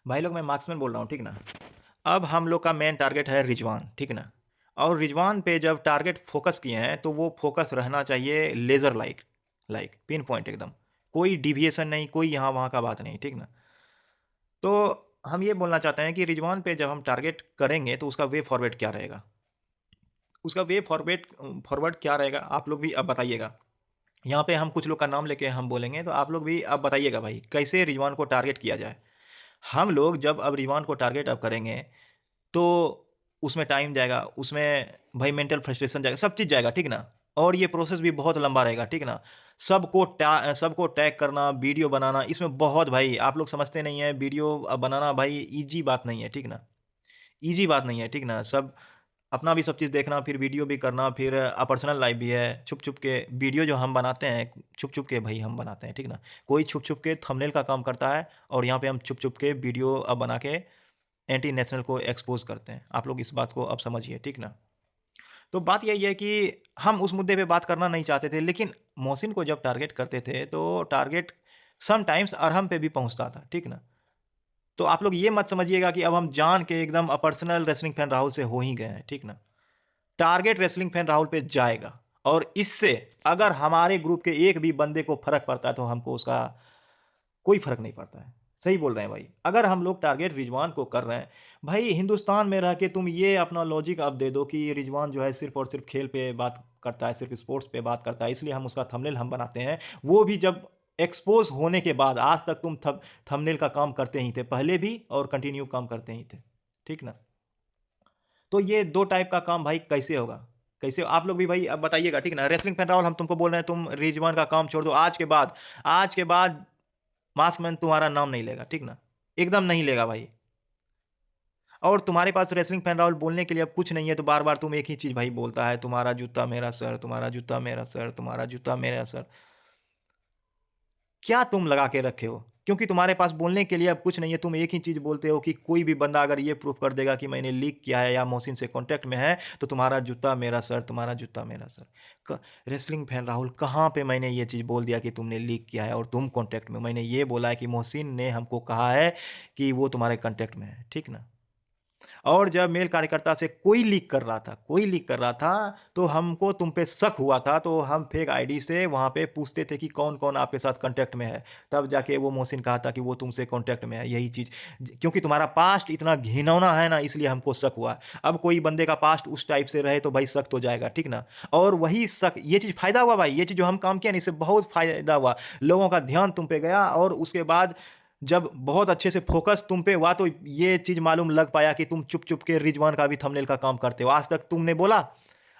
भाई लोग मैं मार्क्समैन बोल रहा हूँ, ठीक ना। अब हम लोग का मेन टारगेट है रिजवान, ठीक ना। और रिजवान पे जब टारगेट फोकस किए हैं तो वो फोकस रहना चाहिए लेज़र लाइक, पिन पॉइंट एकदम। कोई डिविएशन नहीं, कोई यहाँ वहाँ का बात नहीं, ठीक ना। तो हम ये बोलना चाहते हैं कि रिजवान पे जब हम टारगेट करेंगे तो उसका वे फॉरवर्ड क्या रहेगा, उसका वे फॉरवर्ड फॉरवर्ड क्या रहेगा, आप लोग भी अब बताइएगा। यहाँ पे हम कुछ लोग का नाम लेके हम बोलेंगे, तो आप लोग भी अब बताइएगा भाई कैसे रिजवान को टारगेट किया जाए। हम लोग जब अब रिजवान को टारगेट अब करेंगे तो उसमें टाइम जाएगा, उसमें भाई मेंटल फ्रस्ट्रेशन जाएगा, सब चीज़ जाएगा, ठीक ना? और ये प्रोसेस भी बहुत लंबा रहेगा, ठीक ना? सबको टैग करना, वीडियो बनाना, इसमें बहुत भाई आप लोग समझते नहीं हैं, वीडियो बनाना भाई ईज़ी बात नहीं है, ठीक ना? ईज़ी बात नहीं है, ठीक ना? सब अपना भी सब चीज़ देखना, फिर वीडियो भी करना, फिर पर्सनल लाइफ़ भी है, छुप-छुप के वीडियो जो हम बनाते हैं, छुप-छुप के भई हम बनाते हैं, ठीक ना? कोई छुप-छुप के थंबनेल का काम करता है और यहाँ पे हम छुप-छुप के वीडियो बना के एंटी नेशनल को एक्सपोज़ करते हैं। आप लोग इस बात को अब समझिए, ठीक ना? तो बात यही है कि हम उस मुद्दे पे बात करना नहीं चाहते थे, लेकिन मोहसिन को जब टारगेट करते थे, तो टारगेट समटाइम्स अरहम पे भी पहुँचता था, ठीक ना? तो आप लोग ये मत समझिएगा कि अब हम जान के एकदम पर्सनल रेसलिंग फैन राहुल से हो ही गए हैं, ठीक ना? टारगेट रेसलिंग फैन राहुल पे जाएगा और इससे अगर हमारे ग्रुप के एक भी बंदे को फ़र्क पड़ता है, तो हमको उसका कोई फ़र्क नहीं पड़ता है। सही बोल रहे हैं भाई। अगर हम लोग टारगेट रिजवान को कर रहे हैं, भाई हिंदुस्तान में रह के तुम ये अपना लॉजिक आप दे दो कि रिजवान जो है सिर्फ़ और सिर्फ़ खेल पे बात करता है, सिर्फ़ स्पोर्ट्स पे बात करता है, इसलिए हम उसका थंबनेल हम बनाते हैं। वो भी जब एक्सपोज़ होने के बाद, आज तक तुम थंबनेल का काम करते ही थे, पहले भी और कंटिन्यू काम करते ही थे। ठीक ना? तो ये 2 टाइप का काम भाई कैसे होगा? कैसे आप लोग भी भाई अब बताइएगा, ठीक ना? रेसलिंग फैन राहुल हम तुमको बोल रहे हैं, तुम रिजवान का काम छोड़ दो। आज के बाद मास्कमैन तुम्हारा नाम नहीं लेगा, ठीक ना? एकदम नहीं लेगा भाई। और तुम्हारे पास रेसलिंग फैन राहुल बोलने के लिए अब कुछ नहीं है, तो बार-बार तुम एक ही चीज़ भाई बोलता है, तुम्हारा जूता मेरा सर, तुम्हारा जूता मेरा सर, तुम्हारा जूता मेरा सर। क्या तुम लगा के रखे हो? क्योंकि तुम्हारे पास बोलने के लिए अब कुछ नहीं है, तुम एक ही चीज़ बोलते हो कि कोई भी बंदा अगर ये प्रूफ़ कर देगा कि मैंने लीक किया है या मोहसिन से कॉन्टैक्ट में है, तो तुम्हारा जूता मेरा सर, तुम्हारा जूता मेरा सर। क रेसलिंग फैन राहुल कहाँ पे मैंने ये चीज़ बोल दिया कि तुमने लीक किया है और तुम कॉन्टैक्ट में? मैंने ये बोला है कि मोहसिन ने हमको कहा है कि वो तुम्हारे कॉन्टैक्ट में है, ठीक ना? और जब मेल कार्यकर्ता से कोई लीक कर रहा था, तो हमको तुम पे शक हुआ था, तो हम फेक आईडी से वहाँ पे पूछते थे कि कौन-कौन आपके साथ कॉन्टैक्ट में है। तब जाके वो मोहसिन कहा था कि वो तुमसे कॉन्टैक्ट में है, यही चीज़। क्योंकि तुम्हारा पास्ट इतना घिनौना है ना, इसलिए हमको शक हुआ। अब कोई बंदे का पास्ट उस टाइप से रहे तो भाई शक तो जाएगा, ठीक ना? और वही शक, ये चीज़ फ़ायदा हुआ भाई, ये चीज़ जो हम काम किया ना, इससे बहुत फ़ायदा हुआ। लोगों का ध्यान तुम पे गया और उसके बाद जब बहुत अच्छे से फ़ोकस तुम पे हुआ, तो ये चीज़ मालूम लग पाया कि तुम चुप-चुप के रिजवान का भी थंबनेल का काम करते हो। आज तक तुमने बोला,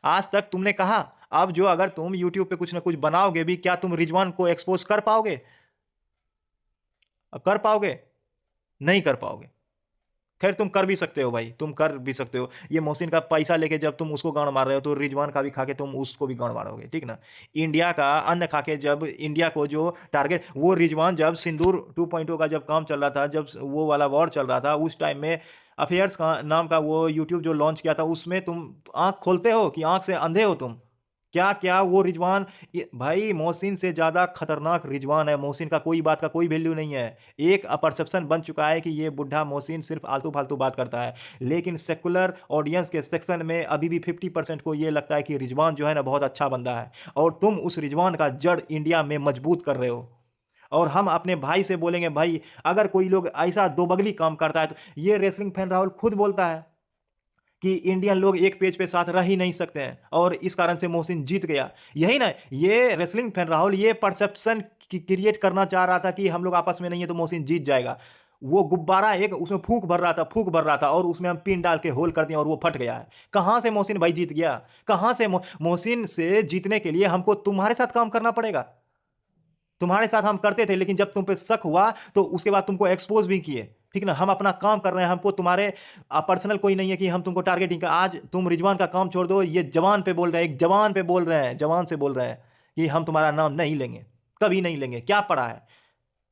आज तक तुमने कहा, अब जो अगर तुम यूट्यूब पे कुछ न कुछ बनाओगे भी, क्या तुम रिजवान को एक्सपोज़ कर पाओगे? कर पाओगे? नहीं कर पाओगे। खैर तुम कर भी सकते हो भाई, तुम कर भी सकते हो। ये मोहसिन का पैसा लेके जब तुम उसको गाँड़ मार रहे हो, तो रिजवान का भी खा के तुम उसको भी गाँड़ मारोगे, ठीक ना? इंडिया का अन्न खा के जब इंडिया को जो टारगेट, वो रिजवान जब सिंदूर 2.0 का जब काम चल रहा था, जब वो वाला वॉर चल रहा था, उस टाइम में अफेयर्स का नाम का वो यूट्यूब जो लॉन्च किया था, उसमें तुम आँख खोलते हो कि आँख से अंधे हो तुम? क्या-क्या वो रिजवान, ये भाई मोहसिन से ज़्यादा खतरनाक रिजवान है, मोहसिन का कोई बात का कोई वैल्यू नहीं है। एक परसेप्शन बन चुका है कि ये बुड्ढा मोहसिन सिर्फ़ आलतू-फालतू बात करता है। लेकिन सेक्युलर ऑडियंस के सेक्शन में अभी भी 50% को ये लगता है कि रिजवान जो है ना बहुत अच्छा बंदा है और तुम उस रिजवान का जड़ इंडिया में मजबूत कर रहे हो। और हम अपने भाई से बोलेंगे, भाई अगर कोई लोग ऐसा दोबगली काम करता है, तो ये रेसलिंग फैन राहुल खुद बोलता है कि इंडियन लोग एक पेज पे साथ रह ही नहीं सकते हैं और इस कारण से मोहसिन जीत गया। यही ना, ये रेसलिंग फैन राहुल ये परसेप्शन क्रिएट करना चाह रहा था कि हम लोग आपस में नहीं है तो मोहसिन जीत जाएगा। वो गुब्बारा एक उसमें फूंक भर रहा था और उसमें हम पिन डाल के होल कर दिए और वो फट गया है। कहाँ से मोहसिन भाई जीत गया? कहाँ से मोहसिन से जीतने के लिए हमको तुम्हारे साथ काम करना पड़ेगा। तुम्हारे साथ हम करते थे, लेकिन जब तुम पे शक हुआ तो उसके बाद तुमको एक्सपोज़ भी किए। ठीक ना? हम अपना काम कर रहे हैं, हमको तुम्हारे पर्सनल कोई नहीं है कि हम तुमको टारगेटिंग का, आज तुम रिजवान का काम छोड़ दो, ये जवान पे बोल रहे हैं, एक जवान पे बोल रहे हैं, जवान से बोल रहे हैं कि हम तुम्हारा नाम नहीं लेंगे, कभी नहीं लेंगे। क्या पड़ा है?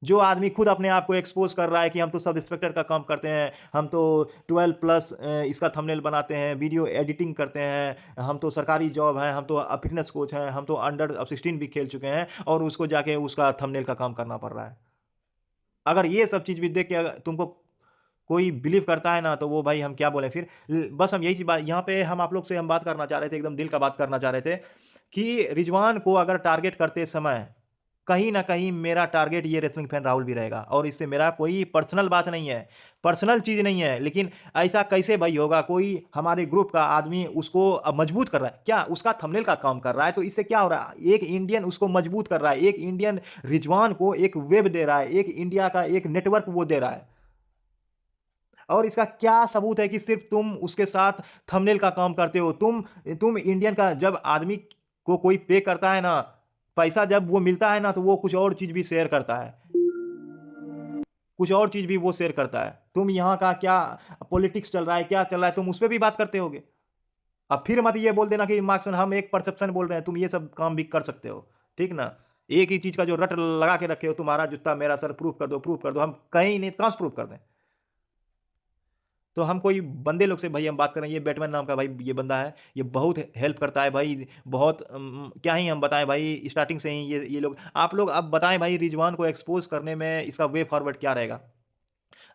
जो आदमी खुद अपने आप को एक्सपोज़ कर रहा है कि हम तो सब इंस्पेक्टर का काम करते हैं, हम तो 12 प्लस इसका थंबनेल बनाते हैं, वीडियो एडिटिंग करते हैं, हम तो सरकारी जॉब है, हम तो फ़िटनेस कोच हैं, हम तो अंडर 16 भी खेल चुके हैं और उसको जाके उसका थंबनेल का काम करना पड़ रहा है। अगर ये सब चीज़ भी देख के अगर तुमको कोई बिलीव करता है ना, तो वो भाई हम क्या बोलें फिर। बस हम यही चीज़ बात यहाँ पे हम आप लोग से हम बात करना चाह रहे थे, एकदम दिल का बात करना चाह रहे थे कि रिजवान को अगर टारगेट करते समय कहीं न कहीं मेरा टारगेट ये रेसलिंग फैन राहुल भी रहेगा, और इससे मेरा कोई पर्सनल बात नहीं है, पर्सनल चीज़ नहीं है। लेकिन ऐसा कैसे भाई होगा, कोई हमारे ग्रुप का आदमी उसको मजबूत कर रहा है, क्या उसका थंबनेल का काम कर रहा है, तो इससे क्या हो रहा है, एक इंडियन उसको मजबूत कर रहा है, एक इंडियन रिजवान को एक वेब दे रहा है, एक इंडिया का एक नेटवर्क वो दे रहा है। और इसका क्या सबूत है कि सिर्फ़ तुम उसके साथ थंबनेल का काम करते हो? तुम इंडियन का जब आदमी को कोई पे करता है ना, पैसा जब वो मिलता है ना, तो वो कुछ और चीज़ भी शेयर करता है। कुछ और चीज़ भी वो शेयर करता है। तुम यहाँ का क्या पॉलिटिक्स चल रहा है, क्या चल रहा है, तुम उस पे भी बात करते होगे। अब फिर मत ये बोल देना कि मार्क्समैन हम एक परसेप्शन बोल रहे हैं, तुम ये सब काम भी कर सकते हो। ठीक ना? एक ही चीज़ का जो रट लगा के रखे हो, तुम्हारा जूता मेरा सर, प्रूफ कर दो, प्रूफ कर दो। हम कहीं नहीं, कहाँ से प्रूफ कर दें? तो हम कोई बंदे लोग से भाई हम बात कर रहे हैं, ये बैटमैन नाम का भाई ये बंदा है, ये बहुत हेल्प करता है भाई, बहुत क्या ही हम बताएँ भाई, स्टार्टिंग से ही ये लोग, आप लोग अब बताएँ भाई रिजवान को एक्सपोज़ करने में इसका वे फॉरवर्ड क्या रहेगा?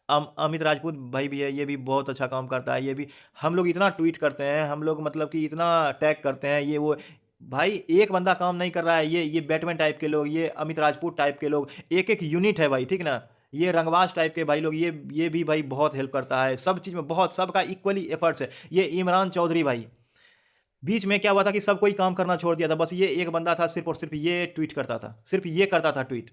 अमित राजपूत भाई भी है, ये भी बहुत अच्छा काम करता है, ये भी हम लोग इतना ट्वीट करते हैं, हम लोग मतलब कि इतना टैग करते हैं, ये वो। भाई एक बंदा काम नहीं कर रहा है, ये बैटमैन टाइप के लोग, ये अमित राजपूत टाइप के लोग, एक-एक यूनिट है भाई, ठीक ना? ये रंगबाज टाइप के भाई लोग, ये भी भाई बहुत हेल्प करता है, सब चीज़ में बहुत, सबका इक्वली एफर्ट्स है। ये इमरान चौधरी भाई, बीच में क्या हुआ था कि सब कोई काम करना छोड़ दिया था, बस ये एक बंदा था सिर्फ़ और सिर्फ़ ये ट्वीट करता था, सिर्फ़ ये करता था ट्वीट।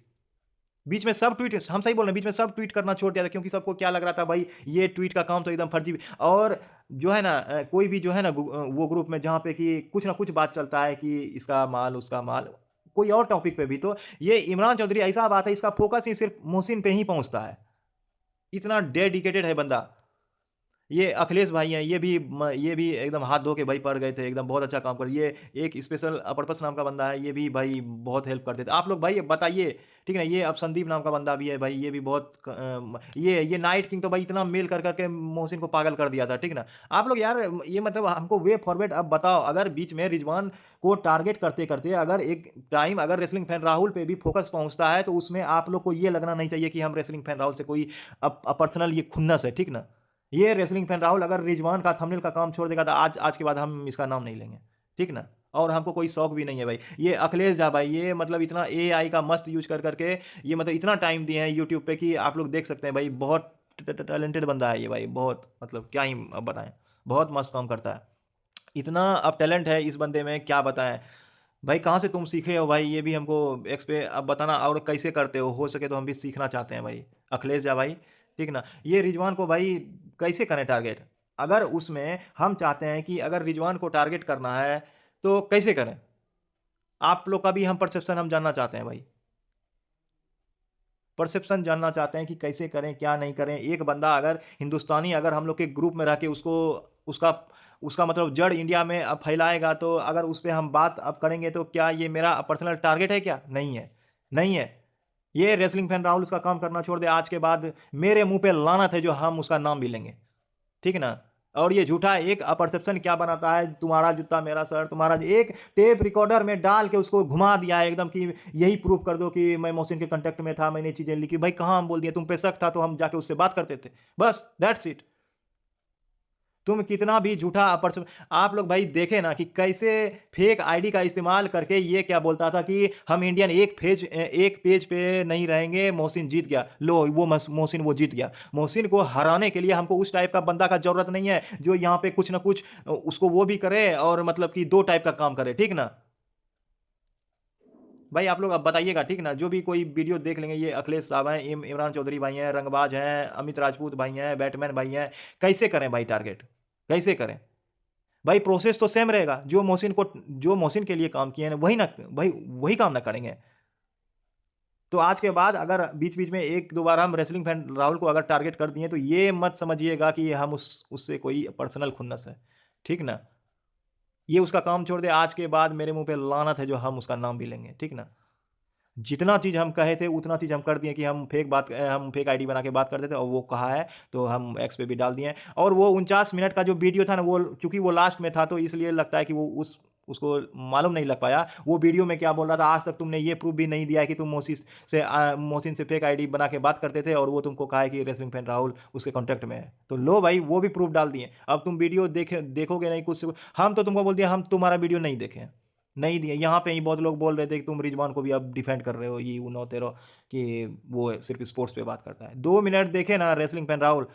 बीच में सब ट्वीट, हम सही बोल रहे हैं, बीच में सब ट्वीट करना छोड़ दिया था, क्योंकि सबको क्या लग रहा था भाई ये ट्वीट का काम तो एकदम फर्जी। और जो है ना कोई भी जो है ना वो ग्रुप में जहाँ पे कि कुछ ना कुछ बात चलता है कि इसका माल, उसका माल, कोई और टॉपिक पे भी, तो ये इमरान चौधरी ऐसा बात है, इसका फोकस ही सिर्फ़ मोहसिन पे ही पहुँचता है। इतना डेडिकेटेड है बंदा। ये अखिलेश भाई हैं, ये भी एकदम हाथ धो के भाई पड़ गए थे, एकदम बहुत अच्छा काम कर, ये एक स्पेशल पर्पस नाम का बंदा है, ये भी भाई बहुत हेल्प करते थे। आप लोग भाई बताइए, ठीक है ना? ये अब संदीप नाम का बंदा भी है भाई, ये भी बहुत ये नाइट किंग तो भाई इतना मेल कर के मोहसिन को पागल कर दिया था, ठीक ना? आप लोग यार ये मतलब हमको वे फॉरवर्ड अब बताओ, अगर बीच में रिजवान को टारगेट करते-करते अगर एक टाइम अगर रेसलिंग फैन राहुल पे भी फ़ोकस पहुँचता है, तो उसमें आप लोग को ये लगना नहीं चाहिए कि हम रेसलिंग फैन राहुल से कोई पर्सनल ये खुन्नस है, ठीक ना? ये रेसलिंग फैन राहुल अगर रिजवान का थंबनेल का काम छोड़ देगा, तो आज आज के बाद हम इसका नाम नहीं लेंगे, ठीक ना? और हमको कोई शौक भी नहीं है भाई। ये अखिलेश झा भाई, ये मतलब इतना एआई का मस्त यूज़ कर के ये मतलब इतना टाइम दिए हैं यूट्यूब पे कि आप लोग देख सकते हैं भाई, बहुत टैलेंटेड बंदा है ये भाई, बहुत मतलब क्या ही अब बताएँ, बहुत मस्त काम करता है। इतना अब टैलेंट है इस बंदे में, क्या बताएँ। भाई कहाँ से तुम सीखे हो भाई, ये भी हमको एक्सपे अब बताना, और कैसे करते हो सके तो हम भी सीखना चाहते हैं भाई। अखिलेश जा भाई, ठीक ना? ये रिजवान को भाई कैसे करें टारगेट? अगर उसमें हम चाहते हैं कि अगर रिजवान को टारगेट करना है, तो कैसे करें? आप लोग का भी हम परसेप्शन हम जानना चाहते हैं भाई। परसेप्शन जानना चाहते हैं कि कैसे करें, क्या नहीं करें? एक बंदा अगर हिंदुस्तानी अगर हम लोग के ग्रुप में रह के उसको उसका उसका मतलब जड़ इंडिया में फैलाएगा, तो अगर उस पे हम बात अब करेंगे, तो क्या ये मेरा पर्सनल टारगेट है क्या? नहीं है, नहीं है। ये रेसलिंग फैन राहुल उसका काम करना छोड़ दे, आज के बाद मेरे मुँह पे लानत है जो हम उसका नाम भी लेंगे। ठीक है ना? और ये झूठा एक परसेप्शन क्या बनाता है, तुम्हारा जूता मेरा सर, तुम्हारा एक टेप रिकॉर्डर में डाल के उसको घुमा दिया है एकदम कि यही प्रूफ कर दो कि मैं मोहसिन के कॉन्टैक्ट में था, मैंने चीज़ें लिखी। भाई कहाँ हम बोल दिए, तुम पे शक था तो हम जाके उससे बात करते थे। बस दैट्स इट। तुम कितना भी झूठा आप लोग भाई देखे ना कि कैसे फेक आईडी का इस्तेमाल करके ये क्या बोलता था कि हम इंडियन एक पेज पे नहीं रहेंगे, मोहसिन जीत गया। लो वो मोहसिन वो जीत गया। मोहसिन को हराने के लिए हमको उस टाइप का बंदा का ज़रूरत नहीं है जो यहाँ पे कुछ ना कुछ उसको वो भी करे और मतलब कि 2 टाइप का काम करे, ठीक ना? भाई आप लोग अब बताइएगा, ठीक ना? जो भी कोई वीडियो देख लेंगे, ये अखिलेश साहब हैं, इमरान चौधरी भाई हैं, रंगबाज हैं, अमित राजपूत भाई हैं, बैटमैन भाई हैं, कैसे करें भाई टारगेट? कैसे करें? भाई प्रोसेस तो सेम रहेगा, जो मोहसिन के लिए काम किए हैं वही ना, भाई वही काम ना करेंगे। तो आज के बाद अगर बीच-बीच में 1-2 बार हम रेसलिंग फैन राहुल को अगर टारगेट कर दिए, तो ये मत समझिएगा कि हम उससे कोई पर्सनल खुन्नस है, ठीक ना? ये उसका काम छोड़ दे, आज के बाद मेरे मुँह पे लानत है जो हम उसका नाम भी लेंगे, ठीक ना? जितना चीज़ हम कहे थे उतना चीज़ हम कर दिए कि हम फेक आईडी बना के बात करते थे, और वो कहा है तो हम एक्स पे भी डाल दिए हैं। और वो 49 मिनट का जो वीडियो था ना, वो चूँकि वो लास्ट में था, तो इसलिए लगता है कि वो उसको मालूम नहीं लग पाया। वो वीडियो में क्या बोल रहा था, आज तक तुमने ये प्रूफ़ भी नहीं दिया है कि तुम मोहसिन से फेक आईडी बना के बात करते थे और वो तुमको कहा है कि रेसलिंग फैन राहुल उसके कॉन्टैक्ट में है। तो लो भाई, वो भी प्रूफ़ डाल दिए। अब तुम वीडियो देखोगे नहीं कुछ से, हम तो तुमको बोल दिया हम तुम्हारा वीडियो नहीं देखे हैं, नहीं दिए। यहाँ पे ही बहुत लोग बोल रहे थे कि तुम रिजवान को भी अब डिफेंड कर रहे हो, ये वो तेरो, कि वो सिर्फ स्पोर्ट्स पे बात करता है। 2 मिनट देखे ना रेसलिंग फैन राहुल,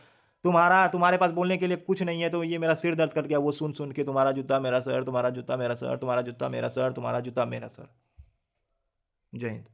तुम्हारे पास बोलने के लिए कुछ नहीं है, तो ये मेरा सिर दर्द कर गया वो सुन सुन के, तुम्हारा जूता मेरा सर, तुम्हारा जूता मेरा सर, तुम्हारा जूता मेरा सर, तुम्हारा जूता मेरा सर। जय हिंद।